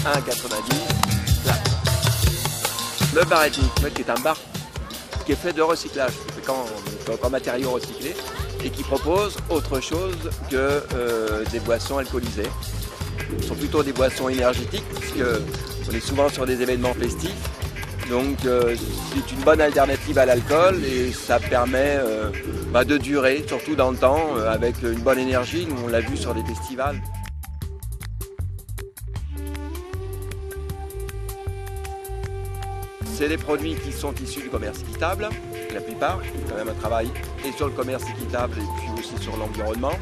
1,90 là. Le bar ethnique, qui est un bar qui est fait de recyclage, en matériaux recyclés, et qui propose autre chose que des boissons alcoolisées. Ce sont plutôt des boissons énergétiques, puisqu'on est souvent sur des événements festifs. Donc c'est une bonne alternative à l'alcool et ça permet de durer, surtout dans le temps, avec une bonne énergie. Nous, on l'a vu sur des festivals. C'est des produits qui sont issus du commerce équitable, la plupart. Il y a quand même un travail et sur le commerce équitable et puis aussi sur l'environnement.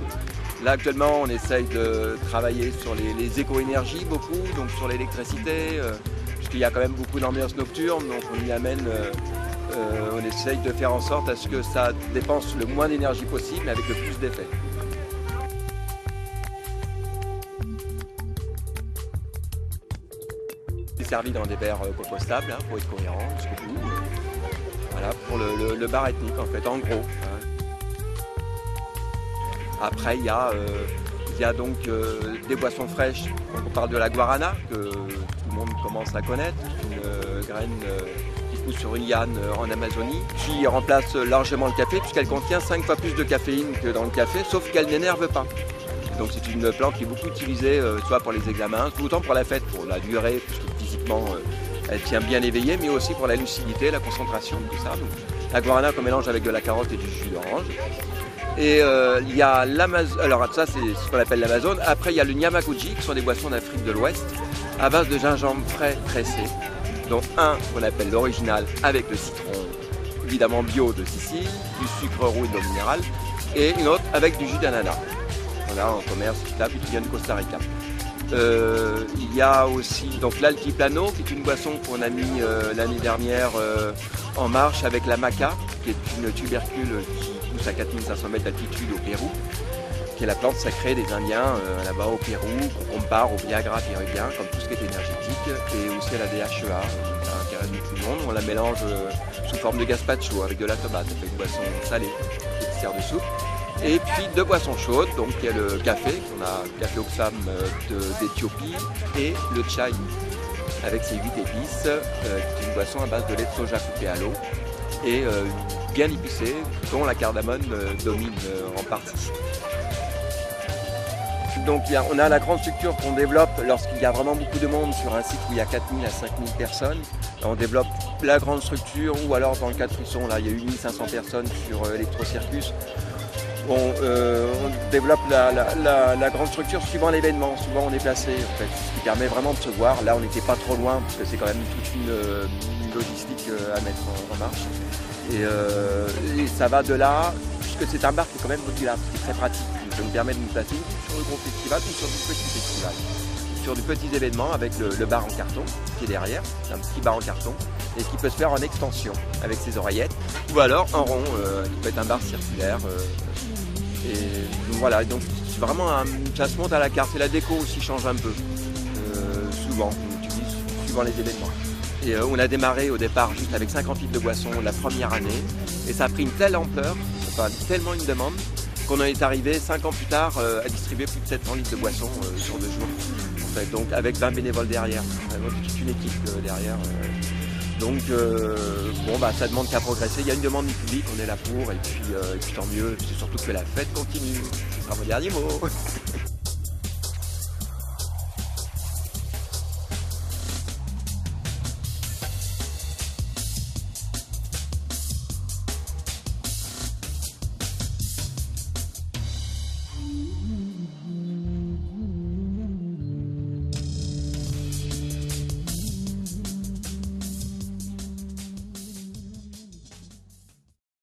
Là actuellement on essaye de travailler sur les éco-énergies beaucoup, donc sur l'électricité, puisqu'il y a quand même beaucoup d'ambiance nocturne, donc on y amène, on essaye de faire en sorte à ce que ça dépense le moins d'énergie possible mais avec le plus d'effet. C'est servi dans des verres compostables pour être cohérent jusqu'au bout. Voilà pour le bar ethnique en fait, en gros. Après il y a donc des boissons fraîches. Donc, on parle de la guarana que tout le monde commence à connaître, une graine qui pousse sur une liane en Amazonie, qui remplace largement le café puisqu'elle contient 5 fois plus de caféine que dans le café, sauf qu'elle n'énerve pas. Donc c'est une plante qui est beaucoup utilisée soit pour les examens, autant pour la fête, pour la durée, puisque physiquement elle tient bien éveillée, mais aussi pour la lucidité, la concentration, tout ça. Donc, la guarana qu'on mélange avec de la carotte et du jus d'orange. Et il y a l'Amazon, alors ça c'est ce qu'on appelle l'Amazon. Après il y a le Nyamaguchi, qui sont des boissons d'Afrique de l'Ouest, à base de gingembre frais pressé, dont un qu'on appelle l'original avec le citron, évidemment bio de Sicile, du sucre roux et de l'eau minérale, et une autre avec du jus d'ananas. Voilà, en commerce équitable qui vient du Costa Rica. Il y a aussi donc l'altiplano, qui est une boisson qu'on a mis l'année dernière en marche avec la maca, qui est une tubercule qui pousse à 4500 mètres d'altitude au Pérou, qui est la plante sacrée des Indiens là-bas au Pérou, qu'on compare au Viagra péruvien, comme tout ce qui est énergétique, et aussi à la DHEA, qui intéresse tout le monde. On la mélange sous forme de gazpacho avec de la tomate, ça fait une boisson salée qui sert de soupe. Et puis deux boissons chaudes, donc il y a le café, on a le café Oxfam d'Éthiopie et le chai avec ses 8 épices, qui est une boisson à base de lait de soja coupé à l'eau et bien épicée, dont la cardamone domine en partie. Donc on a la grande structure qu'on développe lorsqu'il y a vraiment beaucoup de monde sur un site où il y a 4000 à 5000 personnes. On développe la grande structure ou alors dans le cas de Frisson, là il y a eu 1500 personnes sur Electrocircus. On développe la grande structure suivant l'événement. Souvent on est placé en fait, ce qui permet vraiment de se voir. Là on n'était pas trop loin parce que c'est quand même toute une logistique à mettre en marche. Et ça va de là, puisque c'est un bar qui est quand même modulable, qui est très pratique. Ça nous permet de nous placer sur le gros festival ou sur du petit festival. Sur du petit événement avec le bar en carton qui est derrière, c'est un petit bar en carton et qui peut se faire en extension avec ses oreillettes ou alors en rond, qui peut être un bar circulaire. Et donc voilà, donc c'est vraiment ça se monte à la carte et la déco aussi change un peu, souvent, on utilise suivant les événements. Et on a démarré au départ juste avec 50 litres de boissons la première année et ça a pris une telle ampleur, enfin, tellement une demande, qu'on en est arrivé 5 ans plus tard à distribuer plus de 700 litres de boissons sur 2 jours. En fait, donc avec 20 bénévoles derrière, vraiment toute une équipe derrière. Donc ça demande qu'à progresser. Il y a une demande du public, on est là pour, et puis tant mieux. C'est surtout que la fête continue. Ce sera mon dernier mot.